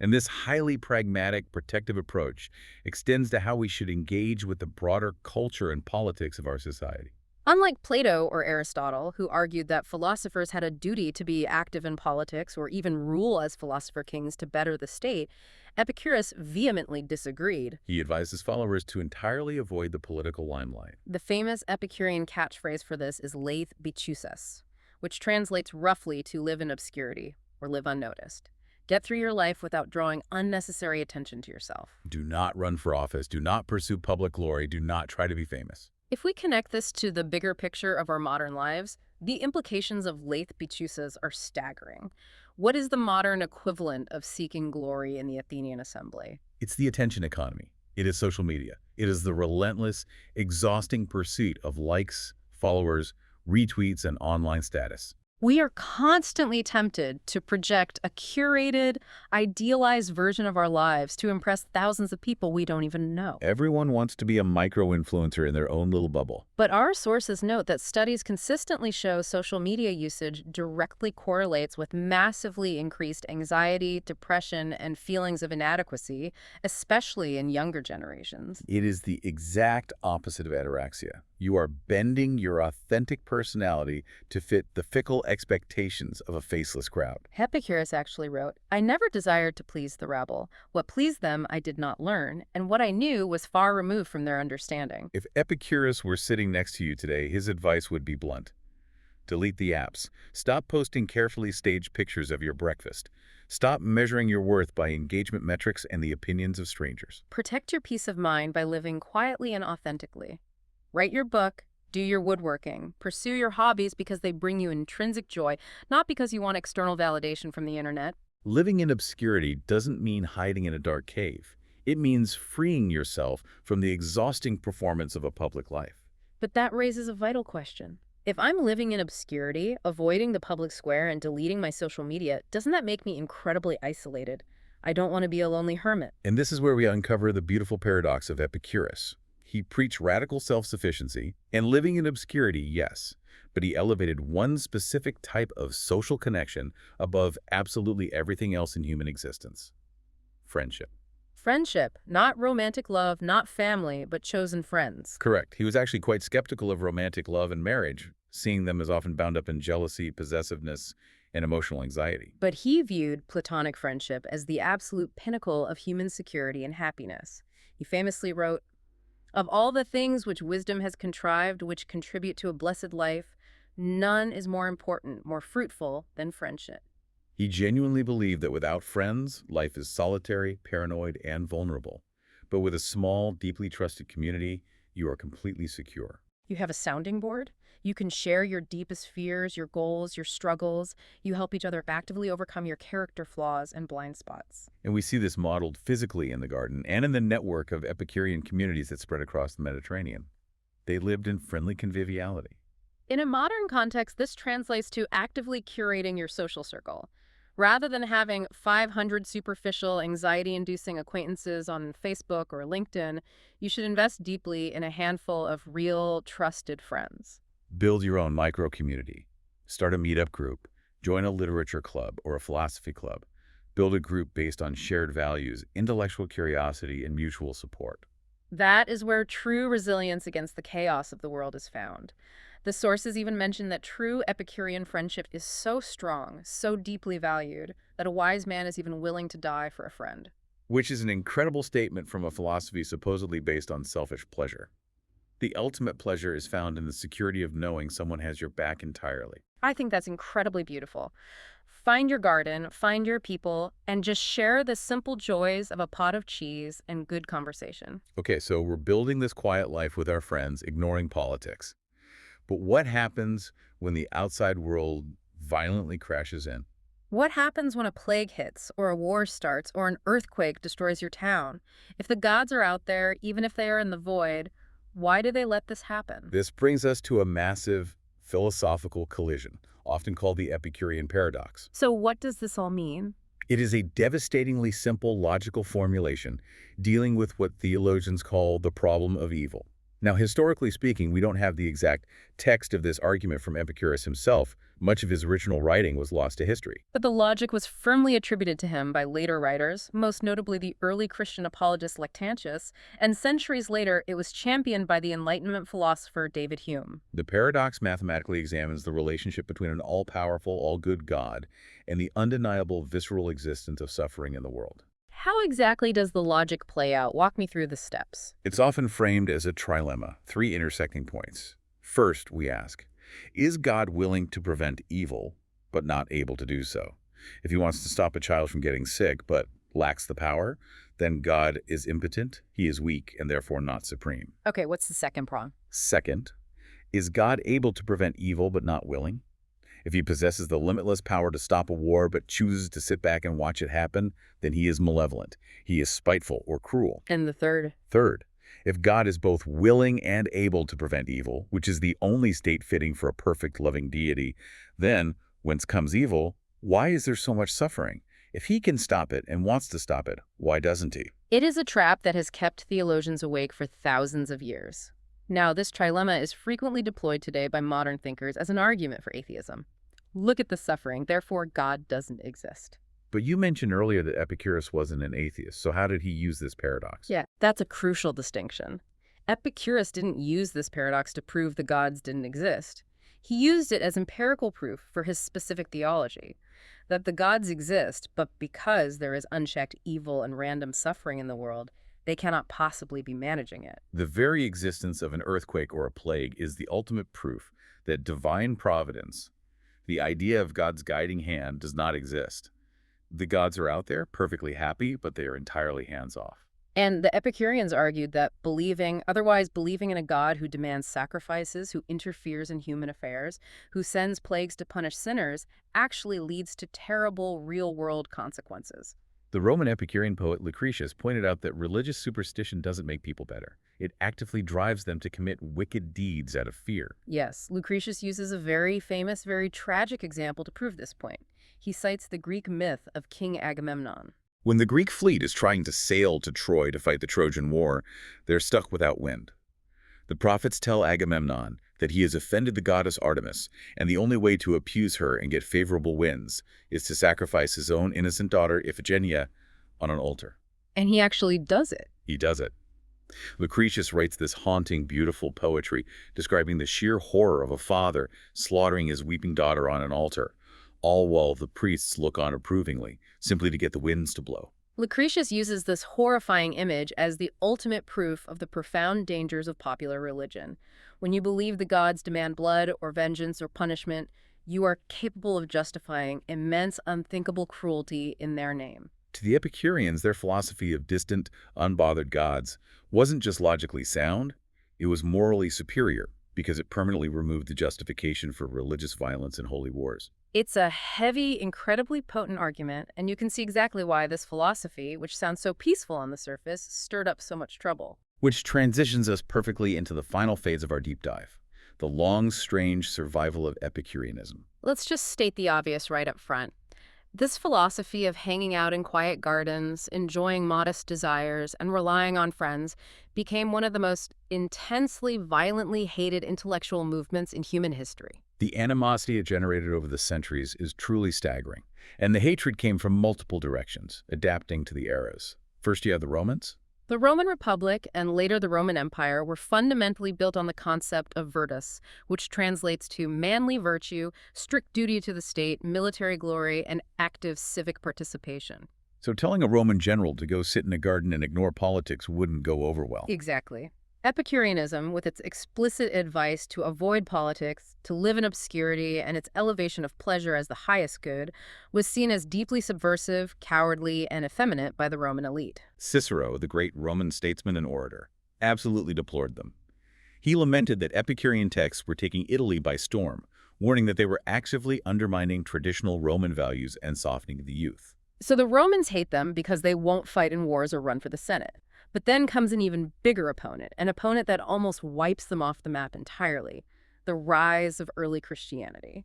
And this highly pragmatic, protective approach extends to how we should engage with the broader culture and politics of our society.
Unlike Plato or Aristotle, who argued that philosophers had a duty to be active in politics or even rule as philosopher kings to better the state, Epicurus vehemently disagreed.
He advised his followers to entirely avoid the political limelight.
The famous Epicurean catchphrase for this is "Laeth bichusis," which translates roughly to live in obscurity or live unnoticed. Get through your life without drawing unnecessary attention to yourself.
Do not run for office. Do not pursue public glory. Do not try to be famous.
If we connect this to the bigger picture of our modern lives, the implications of Laeth bichusis are staggering. What is the modern equivalent of seeking glory in the Athenian assembly?
It's the attention economy. It is social media. It is the relentless, exhausting pursuit of likes, followers, retweets, and online status.
We are constantly tempted to project a curated, idealized version of our lives to impress thousands of people we don't even know.
Everyone wants to be a micro-influencer in their own little bubble.
But our sources note that studies consistently show social media usage directly correlates with massively increased anxiety, depression, and feelings of inadequacy, especially in younger generations.
It is the exact opposite of ataraxia. You are bending your authentic personality to fit the fickle expectations of a faceless crowd.
Epicurus actually wrote, "I never desired to please the rabble. What pleased them I did not learn, and what I knew was far removed from their understanding."
If Epicurus were sitting next to you today, his advice would be blunt. Delete the apps. Stop posting carefully staged pictures of your breakfast. Stop measuring your worth by engagement metrics and the opinions of strangers.
Protect your peace of mind by living quietly and authentically. Write your book, do your woodworking, pursue your hobbies because they bring you intrinsic joy, not because you want external validation from the internet.
Living in obscurity doesn't mean hiding in a dark cave. It means freeing yourself from the exhausting performance of a public life.
But that raises a vital question. If I'm living in obscurity, avoiding the public square and deleting my social media, doesn't that make me incredibly isolated? I don't want to be a lonely hermit.
And this is where we uncover the beautiful paradox of Epicurus. He preached radical self-sufficiency and living in obscurity, yes, but he elevated one specific type of social connection above absolutely everything else in human existence: friendship.
Friendship, not romantic love, not family, but chosen friends.
Correct. He was actually quite skeptical of romantic love and marriage, seeing them as often bound up in jealousy, possessiveness, and emotional anxiety.
But he viewed platonic friendship as the absolute pinnacle of human security and happiness. He famously wrote, "Of all the things which wisdom has contrived which contribute to a blessed life, none is more important, more fruitful than friendship."
He genuinely believed that without friends, life is solitary, paranoid, and vulnerable. But with a small, deeply trusted community, you are completely secure.
You have a sounding board. You can share your deepest fears, your goals, your struggles. You help each other actively overcome your character flaws and blind spots.
And we see this modeled physically in the garden and in the network of Epicurean communities that spread across the Mediterranean. They lived in friendly conviviality.
In a modern context, this translates to actively curating your social circle. Rather than having 500 superficial, anxiety-inducing acquaintances on Facebook or LinkedIn, you should invest deeply in a handful of real, trusted friends.
Build your own micro-community. Start a meetup group. Join a literature club or a philosophy club. Build a group based on shared values, intellectual curiosity, and mutual support.
That is where true resilience against the chaos of the world is found. The sources even mention that true Epicurean friendship is so strong, so deeply valued, that a wise man is even willing to die for a friend.
Which is an incredible statement from a philosophy supposedly based on selfish pleasure. The ultimate pleasure is found in the security of knowing someone has your back entirely.
I think that's incredibly beautiful. Find your garden, find your people, and just share the simple joys of a pot of cheese and good conversation.
Okay, so we're building this quiet life with our friends, ignoring politics. But what happens when the outside world violently crashes in?
What happens when a plague hits, or a war starts, or an earthquake destroys your town? If the gods are out there, even if they are in the void, why do they let this happen?
This brings us to a massive philosophical collision, often called the Epicurean paradox.
So what does this all mean?
It is a devastatingly simple logical formulation dealing with what theologians call the problem of evil. Now, historically speaking, we don't have the exact text of this argument from Epicurus himself. Much of his original writing was lost to history.
But the logic was firmly attributed to him by later writers, most notably the early Christian apologist Lactantius, and centuries later it was championed by the Enlightenment philosopher David Hume.
The paradox mathematically examines the relationship between an all-powerful, all-good God and the undeniable visceral existence of suffering in the world.
How exactly does the logic play out? Walk me through the steps.
It's often framed as a trilemma, three intersecting points. First, we ask, is God willing to prevent evil, but not able to do so? If he wants to stop a child from getting sick, but lacks the power, then God is impotent, he is weak, and therefore not supreme.
Okay, what's the second prong?
Second, is God able to prevent evil, but not willing? If he possesses the limitless power to stop a war but chooses to sit back and watch it happen, then he is malevolent. He is spiteful or cruel.
And the third?
Third, if God is both willing and able to prevent evil, which is the only state fitting for a perfect, loving deity, then, whence comes evil, why is there so much suffering? If he can stop it and wants to stop it, why doesn't he?
It is a trap that has kept theologians awake for thousands of years. Now, this trilemma is frequently deployed today by modern thinkers as an argument for atheism. Look at the suffering, therefore God doesn't exist.
But you mentioned earlier that Epicurus wasn't an atheist, so how did he use this paradox?
Yeah, that's a crucial distinction. Epicurus didn't use this paradox to prove the gods didn't exist. He used it as empirical proof for his specific theology, that the gods exist, but because there is unchecked evil and random suffering in the world, they cannot possibly be managing it.
The very existence of an earthquake or a plague is the ultimate proof that divine providence, the idea of God's guiding hand, does not exist. The gods are out there, perfectly happy, but they are entirely hands-off.
And the Epicureans argued that otherwise believing in a god who demands sacrifices, who interferes in human affairs, who sends plagues to punish sinners, actually leads to terrible real-world consequences.
The Roman Epicurean poet Lucretius pointed out that religious superstition doesn't make people better. It actively drives them to commit wicked deeds out of fear.
Yes, Lucretius uses a very famous, very tragic example to prove this point. He cites the Greek myth of King Agamemnon.
When the Greek fleet is trying to sail to Troy to fight the Trojan War, they're stuck without wind. The prophets tell Agamemnon that he has offended the goddess Artemis, and the only way to appease her and get favorable winds is to sacrifice his own innocent daughter Iphigenia on an altar.
And he actually does it.
He does it. Lucretius writes this haunting, beautiful poetry describing the sheer horror of a father slaughtering his weeping daughter on an altar, all while the priests look on approvingly, simply to get the winds to blow.
Lucretius uses this horrifying image as the ultimate proof of the profound dangers of popular religion. When you believe the gods demand blood or vengeance or punishment, you are capable of justifying immense, unthinkable cruelty in their name.
To the Epicureans, their philosophy of distant, unbothered gods wasn't just logically sound, it was morally superior because it permanently removed the justification for religious violence and holy wars.
It's a heavy, incredibly potent argument, and you can see exactly why this philosophy, which sounds so peaceful on the surface, stirred up so much trouble.
Which transitions us perfectly into the final phase of our deep dive, the long, strange survival of Epicureanism.
Let's just state the obvious right up front. This philosophy of hanging out in quiet gardens, enjoying modest desires, and relying on friends became one of the most intensely, violently hated intellectual movements in human history.
The animosity it generated over the centuries is truly staggering, and the hatred came from multiple directions, adapting to the eras. First, you have the Romans.
The Roman Republic and later the Roman Empire were fundamentally built on the concept of virtus, which translates to manly virtue, strict duty to the state, military glory, and active civic participation.
So telling a Roman general to go sit in a garden and ignore politics wouldn't go over well.
Exactly. Epicureanism, with its explicit advice to avoid politics, to live in obscurity, and its elevation of pleasure as the highest good, was seen as deeply subversive, cowardly, and effeminate by the Roman elite.
Cicero, the great Roman statesman and orator, absolutely deplored them. He lamented that Epicurean texts were taking Italy by storm, warning that they were actively undermining traditional Roman values and softening the youth.
So the Romans hate them because they won't fight in wars or run for the Senate. But then comes an even bigger opponent, an opponent that almost wipes them off the map entirely, the rise of early Christianity.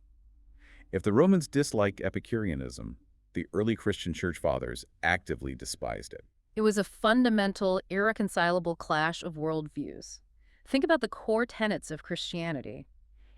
If the Romans disliked Epicureanism, the early Christian church fathers actively despised it.
It was a fundamental, irreconcilable clash of worldviews. Think about the core tenets of Christianity.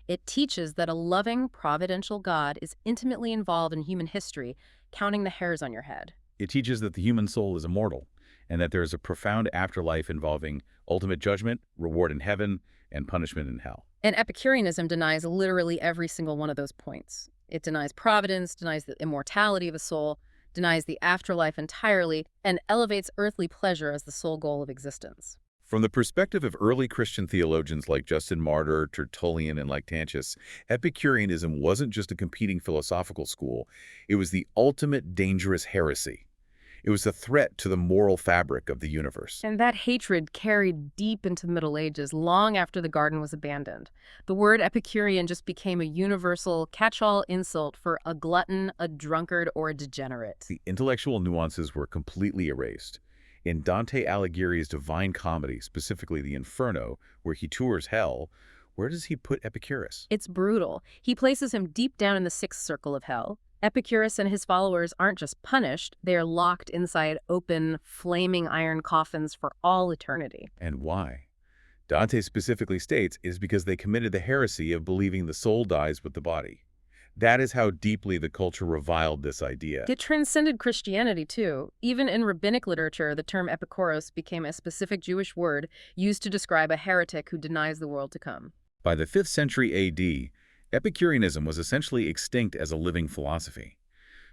It teaches that a loving, providential God is intimately involved in human history, counting the hairs on your head.
It teaches that the human soul is immortal, and that there is a profound afterlife involving ultimate judgment, reward in heaven, and punishment in hell.
And Epicureanism denies literally every single one of those points. It denies providence, denies the immortality of a soul, denies the afterlife entirely, and elevates earthly pleasure as the sole goal of existence.
From the perspective of early Christian theologians like Justin Martyr, Tertullian, and Lactantius, Epicureanism wasn't just a competing philosophical school, it was the ultimate dangerous heresy. It was a threat to the moral fabric of the universe.
And that hatred carried deep into the Middle Ages, long after the garden was abandoned. The word Epicurean just became a universal catch-all insult for a glutton, a drunkard, or a degenerate.
The intellectual nuances were completely erased. In Dante Alighieri's Divine Comedy, specifically the Inferno, where he tours hell, where does he put Epicurus?
It's brutal. He places him deep down in the sixth circle of hell. Epicurus and his followers aren't just punished, they are locked inside open, flaming iron coffins for all eternity.
And why? Dante specifically states it is because they committed the heresy of believing the soul dies with the body. That is how deeply the culture reviled this idea.
It transcended Christianity, too. Even in rabbinic literature, the term Epicurus became a specific Jewish word used to describe a heretic who denies the world to come.
By the 5th century AD, Epicureanism was essentially extinct as a living philosophy.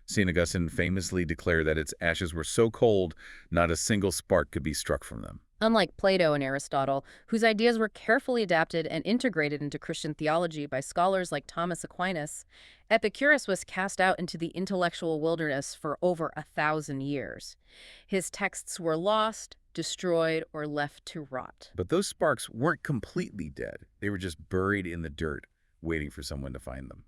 St. Augustine famously declared that its ashes were so cold, not a single spark could be struck from them.
Unlike Plato and Aristotle, whose ideas were carefully adapted and integrated into Christian theology by scholars like Thomas Aquinas, Epicurus was cast out into the intellectual wilderness for over 1,000 years. His texts were lost, destroyed, or left to rot.
But those sparks weren't completely dead. They were just buried in the dirt, waiting for someone to find them.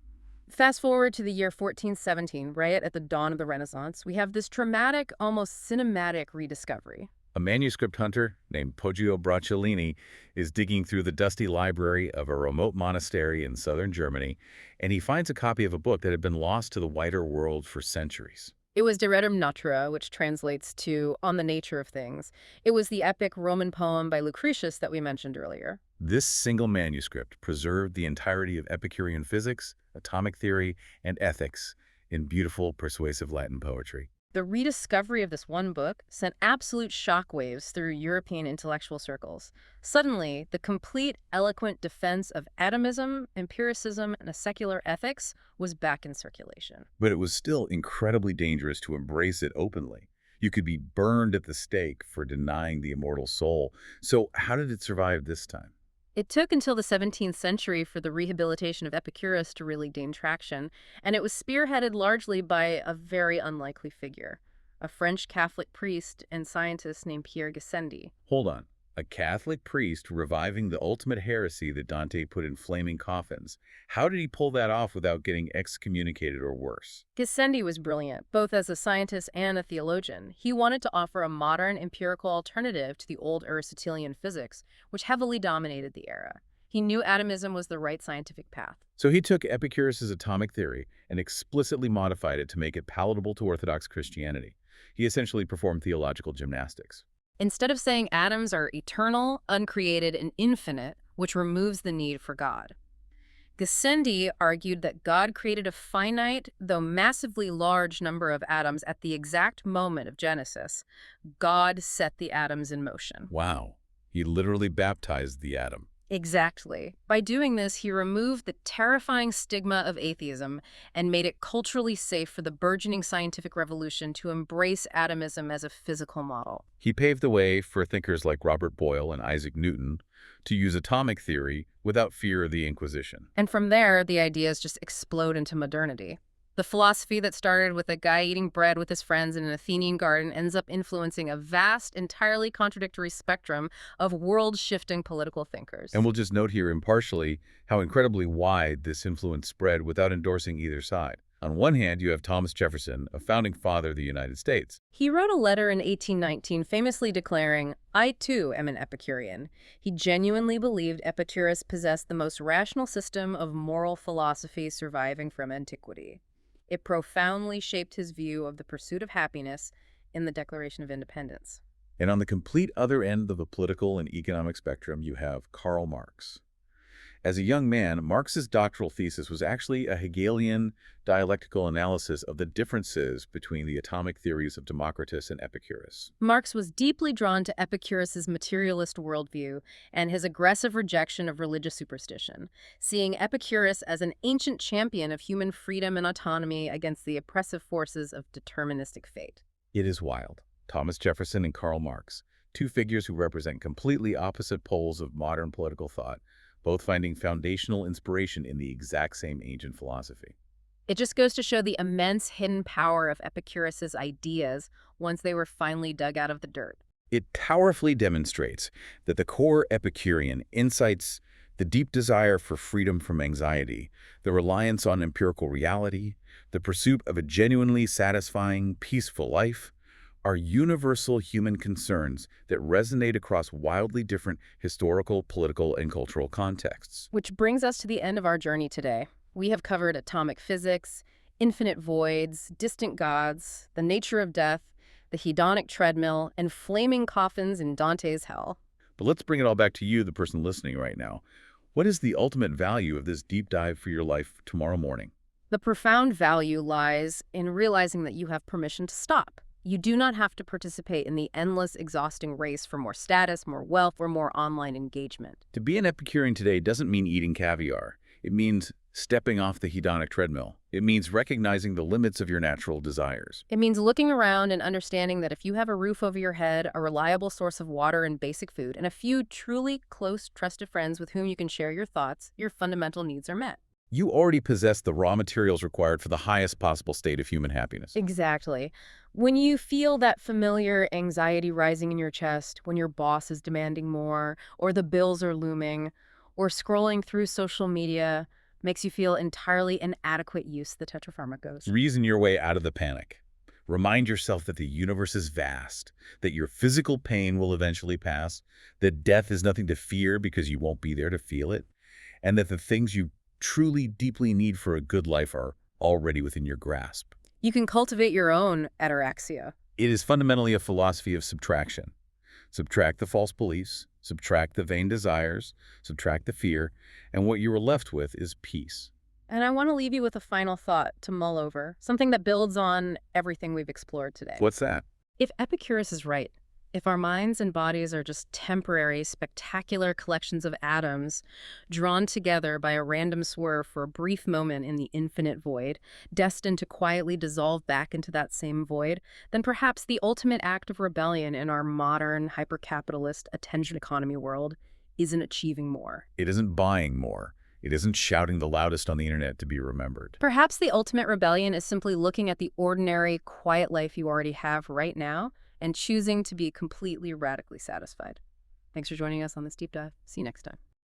Fast forward to the year 1417, right at the dawn of the Renaissance, we have this dramatic, almost cinematic rediscovery.
A manuscript hunter named Poggio Bracciolini is digging through the dusty library of a remote monastery in southern Germany, and he finds a copy of a book that had been lost to the wider world for centuries.
It was De Rerum Natura, which translates to On the Nature of Things. It was the epic Roman poem by Lucretius that we mentioned earlier.
This single manuscript preserved the entirety of Epicurean physics, atomic theory, and ethics in beautiful, persuasive Latin poetry.
The rediscovery of this one book sent absolute shockwaves through European intellectual circles. Suddenly, the complete, eloquent defense of atomism, empiricism, and a secular ethics was back in circulation.
But it was still incredibly dangerous to embrace it openly. You could be burned at the stake for denying the immortal soul. So how did it survive this time?
It took until the 17th century for the rehabilitation of Epicurus to really gain traction, and it was spearheaded largely by a very unlikely figure, a French Catholic priest and scientist named Pierre Gassendi.
Hold on. A Catholic priest reviving the ultimate heresy that Dante put in flaming coffins. How did he pull that off without getting excommunicated or worse?
Gassendi was brilliant, both as a scientist and a theologian. He wanted to offer a modern empirical alternative to the old Aristotelian physics, which heavily dominated the era. He knew atomism was the right scientific path.
So he took Epicurus's atomic theory and explicitly modified it to make it palatable to Orthodox Christianity. He essentially performed theological gymnastics.
Instead of saying atoms are eternal, uncreated, and infinite, which removes the need for God, Gassendi argued that God created a finite, though massively large number of atoms at the exact moment of Genesis. God set the atoms in motion.
Wow. He literally baptized the atom.
Exactly. By doing this, he removed the terrifying stigma of atheism and made it culturally safe for the burgeoning scientific revolution to embrace atomism as a physical model.
He paved the way for thinkers like Robert Boyle and Isaac Newton to use atomic theory without fear of the Inquisition.
And from there, the ideas just explode into modernity. The philosophy that started with a guy eating bread with his friends in an Athenian garden ends up influencing a vast, entirely contradictory spectrum of world-shifting political thinkers.
And we'll just note here impartially how incredibly wide this influence spread without endorsing either side. On one hand, you have Thomas Jefferson, a founding father of the United States.
He wrote a letter in 1819 famously declaring, "I too am an Epicurean." He genuinely believed Epicurus possessed the most rational system of moral philosophy surviving from antiquity. It profoundly shaped his view of the pursuit of happiness in the Declaration of Independence.
And on the complete other end of the political and economic spectrum, you have Karl Marx. As a young man, Marx's doctoral thesis was actually a Hegelian dialectical analysis of the differences between the atomic theories of Democritus and Epicurus.
Marx was deeply drawn to Epicurus's materialist worldview and his aggressive rejection of religious superstition, seeing Epicurus as an ancient champion of human freedom and autonomy against the oppressive forces of deterministic fate.
It is wild. Thomas Jefferson and Karl Marx, two figures who represent completely opposite poles of modern political thought, both finding foundational inspiration in the exact same ancient philosophy.
It just goes to show the immense hidden power of Epicurus's ideas once they were finally dug out of the dirt.
It powerfully demonstrates that the core Epicurean insights, the deep desire for freedom from anxiety, the reliance on empirical reality, the pursuit of a genuinely satisfying, peaceful life, are universal human concerns that resonate across wildly different historical, political, and cultural contexts.
Which brings us to the end of our journey today. We have covered atomic physics, infinite voids, distant gods, the nature of death, the hedonic treadmill, and flaming coffins in Dante's hell.
But let's bring it all back to you, the person listening right now. What is the ultimate value of this deep dive for your life tomorrow morning?
The profound value lies in realizing that you have permission to stop. You do not have to participate in the endless, exhausting race for more status, more wealth, or more online engagement.
To be an Epicurean today doesn't mean eating caviar. It means stepping off the hedonic treadmill. It means recognizing the limits of your natural desires.
It means looking around and understanding that if you have a roof over your head, a reliable source of water and basic food, and a few truly close, trusted friends with whom you can share your thoughts, your fundamental needs are met.
You already possess the raw materials required for the highest possible state of human happiness.
Exactly. When you feel that familiar anxiety rising in your chest, when your boss is demanding more, or the bills are looming, or scrolling through social media makes you feel entirely inadequate, use the tetrapharmacos.
Reason your way out of the panic. Remind yourself that the universe is vast, that your physical pain will eventually pass, that death is nothing to fear because you won't be there to feel it, and that the things you truly deeply need for a good life are already within your grasp.
You can cultivate your own ataraxia.
It is fundamentally a philosophy of subtraction. Subtract the false beliefs, subtract the vain desires, subtract the fear, and what you are left with is peace.
And I want to leave you with a final thought to mull over, something that builds on everything we've explored today.
What's that?
If Epicurus is right, if our minds and bodies are just temporary, spectacular collections of atoms drawn together by a random swerve for a brief moment in the infinite void, destined to quietly dissolve back into that same void, then perhaps the ultimate act of rebellion in our modern, hyper-capitalist, attention economy world isn't achieving more.
It isn't buying more. It isn't shouting the loudest on the internet to be remembered.
Perhaps the ultimate rebellion is simply looking at the ordinary, quiet life you already have right now and choosing to be completely, radically satisfied. Thanks for joining us on this deep dive. See you next time.